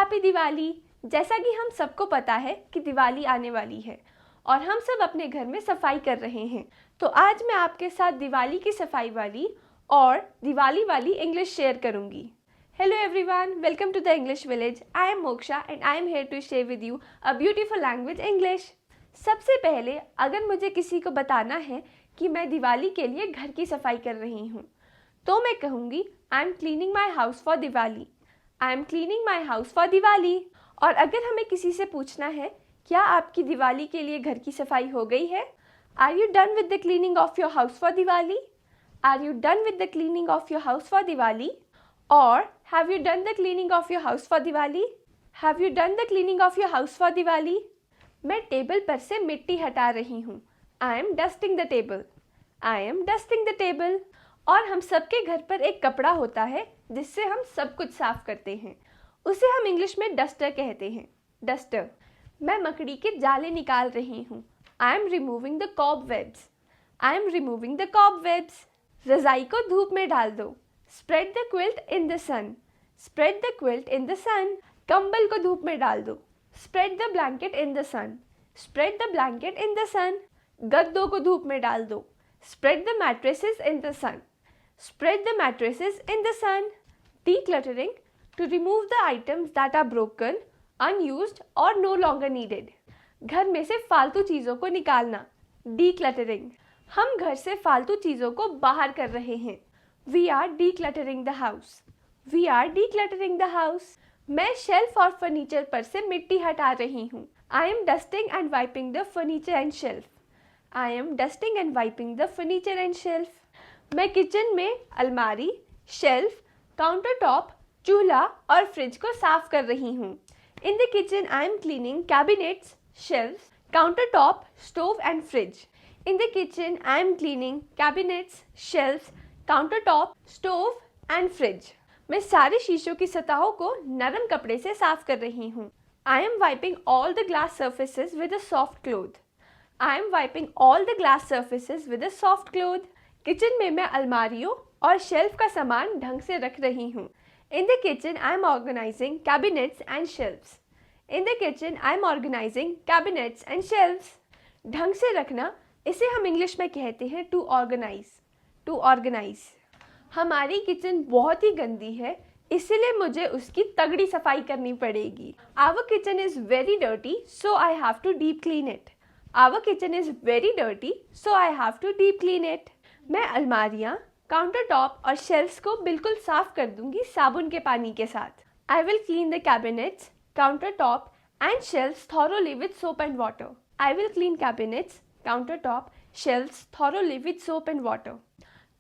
Happy Diwali. जैसा कि हम सबको पता है कि दिवाली आने वाली है और हम सब अपने घर में सफाई कर रहे हैं, तो आज मैं आपके साथ दिवाली की सफाई वाली और दिवाली वाली इंग्लिश शेयर करूंगी। Hello everyone, welcome to the English Village. I am Moksha and I am here to share with you a beautiful language English. सबसे पहले अगर मुझे किसी को बताना है कि मैं दिवाली के लिए घर की सफाई कर रही हूँ, तो मैं कहूँगी I am cleaning my house for Diwali. I am cleaning my house for Diwali. और अगर हमें किसी से पूछना है क्या आपकी दिवाली के लिए घर की सफाई हो गई है? Are you done with the cleaning of your house for Diwali? Are you done with the cleaning of your house for Diwali? Or have you done the cleaning of your house for Diwali? Have you done the cleaning of your house for Diwali? मैं table पर से मिट्टी हटा रही हूँ. I am dusting the table. I am dusting the table. और हम सबके घर पर एक कपड़ा होता है जिससे हम सब कुछ साफ करते हैं. उसे हम इंग्लिश में डस्टर कहते हैं. डस्टर. मैं मकड़ी के जाले निकाल रही हूँ. I am removing the cobwebs. I am removing the cobwebs. रज़ाई को धूप में डाल दो. Spread the quilt in the sun. Spread the quilt in the sun. कंबल को धूप में डाल दो. Spread the blanket in the sun. Spread the blanket in the sun. गद्दों को धूप में डाल दो. Spread the mattresses in the sun. Spread the mattresses in the sun. Decluttering, to remove the items that are broken, unused or no longer needed. घर में से फालतू चीज़ों को निकालना. Decluttering. हम घर से फालतू चीज़ों को बाहर कर रहे हैं. We are decluttering the house. We are decluttering the house. मैं शेल्फ और फर्नीचर पर से मिट्टी हटा रही हूँ. I am dusting and wiping the furniture and shelf. I am dusting and wiping the furniture and shelf. मैं किचन में अलमारी, शेल्फ, काउंटर टॉप, चूल्हा और फ्रिज को साफ कर रही हूँ. In the kitchen I am cleaning cabinets, shelves, countertop, stove and fridge. In the kitchen I am cleaning cabinets, shelves, countertop, stove and fridge. मैं सारे शीशों की सतहों को नरम कपड़े से साफ कर रही हूँ. I am wiping all the glass surfaces with a soft cloth. I am wiping all the glass surfaces with a soft cloth. Kitchen में मैं अलमारियों और शेल्फ का सामान ढंग से रख रही हूँ. In the kitchen I am organizing cabinets and shelves. In the kitchen I am organizing cabinets and shelves. ढंग से रखना, इसे हम इंग्लिश में कहते हैं to organize. To organize. हमारी किचन बहुत ही गंदी है, इसीलिए मुझे उसकी तगड़ी सफाई करनी पड़ेगी. Our kitchen is very dirty, so I have to deep clean it. Our kitchen is very dirty, so I have to deep clean it. मैं अलमारियाँ, काउंटर टॉप और शेल्फ्स को बिल्कुल साफ कर दूंगी साबुन के पानी के साथ. I will clean the cabinets, countertop and shelves thoroughly with soap and water. I will clean cabinets, countertop, shelves thoroughly with soap and water.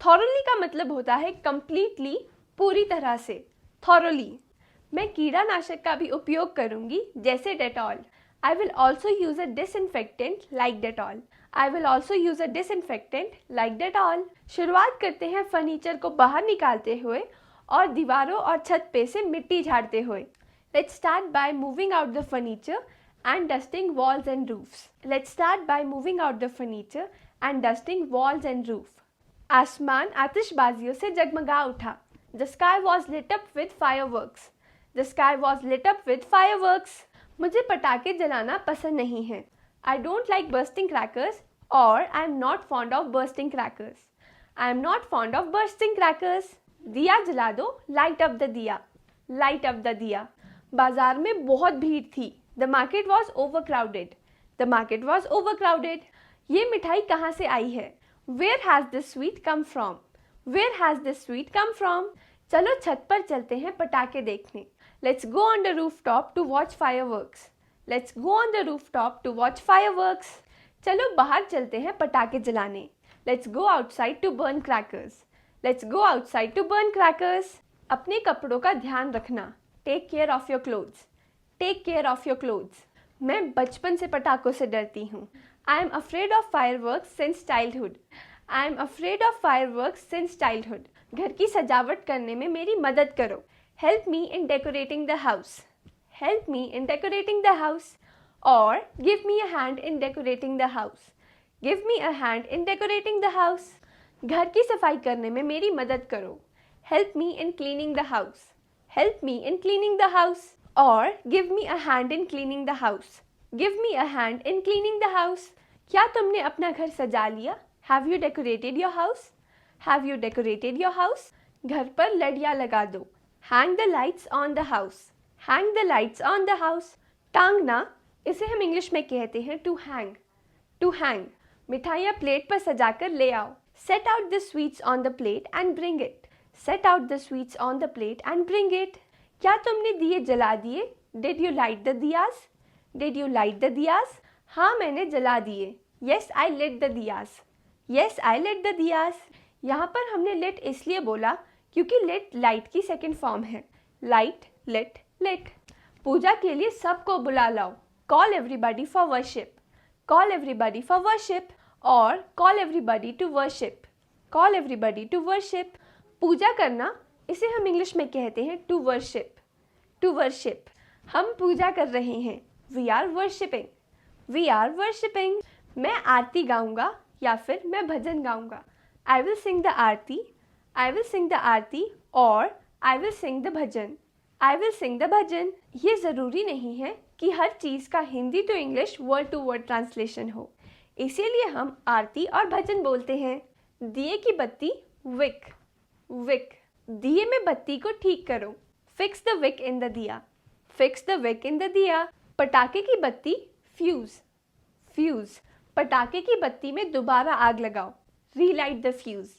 Thoroughly का मतलब होता है completely, पूरी तरह से. Thoroughly. मैं कीड़ानाशक का भी उपयोग करूंगी जैसे Dettol. I will also use a disinfectant like Dettol. I will also use a disinfectant like Dettol. शुरुआत करते हैं फर्नीचर को बाहर निकालते हुए और दीवारों और छत पे से मिट्टी झाड़ते हुए. Let's start by moving out the furniture and dusting walls and roofs. Let's start by moving out the furniture and dusting walls and roof. आसमान आतिशबाजियों से जगमगा उठा. The sky was lit up with fireworks. The sky was lit up with fireworks. मुझे पटाखे जलाना पसंद नहीं है. I don't like bursting crackers or I am not fond of bursting crackers. I am not fond of bursting crackers. दिया जला दो, light up the दिया. Light up the दिया. बाजार में बहुत भीड़ थी. The market was overcrowded. The market was overcrowded. ये मिठाई कहाँ से आई है? Where has this sweet come from? Where has this sweet come from? चलो छत पर चलते हैं पटाखे देखने. Let's go on the rooftop to watch fireworks. Let's go on the rooftop to watch fireworks. चलो बाहर चलते हैं पटाखे जलाने. Let's go outside to burn crackers. Let's go outside to burn crackers. अपने कपड़ों का ध्यान रखना. Take care of your clothes. Take care of your clothes. मैं बचपन से पटाखों से डरती हूँ. I am afraid of fireworks since childhood. I am afraid of fireworks since childhood. घर की सजावट करने में मेरी मदद करो. Help me in decorating the house. Help me in decorating the house. Or give me a hand in decorating the house. Give me a hand in decorating the house. घर की सफाई करने में मेरी मदद करो. Help me in cleaning the house. Help me in cleaning the house. और give me a hand in cleaning the house. Give me a hand in cleaning the house. क्या तुमने अपना घर सजा लिया? Have you decorated your house? Have you decorated your house? घर पर लड़ियाँ लगा दो। Hang the lights on the house. Hang the lights on the house. टांगना, इसे हम इंग्लिश में कहते हैं टू हैंग। टू हैंग, मिठाइयाँ प्लेट पर सजाकर ले आओ। Set out the sweets on the plate and bring it. Set out the sweets on the plate and bring it. क्या तुमने दिए जला दिए? Did you light the diyas? Did you light the diyas? हाँ, मैंने जला दिए। Yes I lit the diyas. Yes I lit the diyas. यहाँ पर हमने लिट इसलिए बोला क्योंकि लिट लाइट की सेकेंड फॉर्म है। Light, lit, lit. पूजा के लिए सबको बुला लाओ। Call everybody for worship. Call everybody for worship और call everybody to worship. Call everybody to worship. पूजा करना, इसे हम इंग्लिश में कहते हैं टू वर्शिप। टू वर्शिप, हम पूजा कर रहे हैं। We are worshipping. We are worshipping. मैं आरती गाऊंगा या फिर मैं भजन गाऊंगा। I will sing the aarti. I will sing the aarti और I will sing the bhajan. I will sing the bhajan. ये ज़रूरी नहीं है कि हर चीज़ का Hindi to English word to word translation हो, इसीलिए हम आरती और भजन बोलते हैं। दिए की बत्ती, विक। विक, दिए में बत्ती को ठीक करो। Fix the wick in the diya. Fix the wick in the diya. पटाखे की बत्ती, फ्यूज़। फ्यूज़, पटाखे की बत्ती में दोबारा आग लगाओ। Relight the fuse.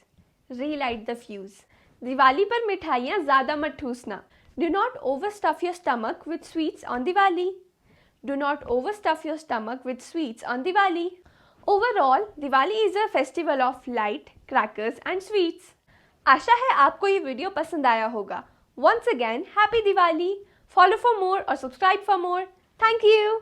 Relight the fuse. Diwali पर मिठाइयाँ ज़्यादा मत ठूसना। Do not overstuff your stomach with sweets on Diwali. Do not overstuff your stomach with sweets on Diwali. Overall, Diwali is a festival of light, crackers and sweets. आशा है आपको ये video पसंद आया होगा। Once again, Happy Diwali! Follow for more or subscribe for more. Thank you!